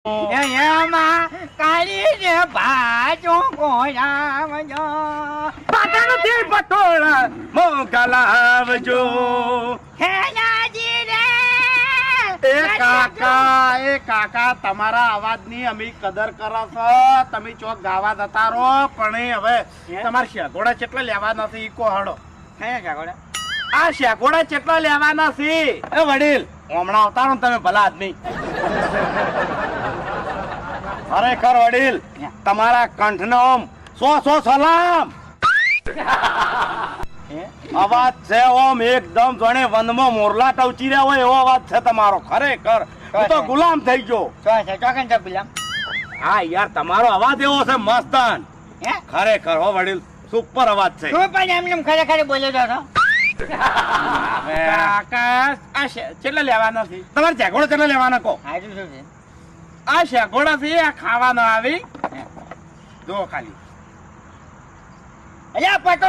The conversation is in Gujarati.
એમાં કાળીને ભાજો કોરાવજો પાટણથી પટોળા મોકલાવજો. હેલાજી રે એ કાકા તમારા અવાજની અમે કદર કરો છો. તમે ચોક ગાવા જતા રહો પણ હવે તમારે શેગોડા કેટલા લેવાના છે ઈ કો હડો. કયા કાગોડા આ શેગોડા કેટલા લેવાના છે એ વડીલ હમણાં આવતા ને તમે ભલા આદમી. ખરેખર વડીલ તમારા કંઠનો ઓમ સો સલામ. અવાજ છે ઓમ એકદમ જાણે વનમાં મોરલા ટવચી રહ્યા હોય એવો અવાજ છે તમારો. ખરેખર હું તો ગુલામ થઈ ગયો. ચોકન તો ગુલામ હા યાર તમારો અવાજ એવો છે મસ્તાન. હે ખરેખર હો વડીલ સુપર અવાજ છે. તું પણ એમને ખરેખર બોલ્યો છો કાકા આ કેટલા લેવાના છે તમારે શેગોડા કેટલા લેવાના કહો. હાજુ શું છે આ શેગોડા છે આ ખાવાના આવી જો ખાલી અલ્યા પટો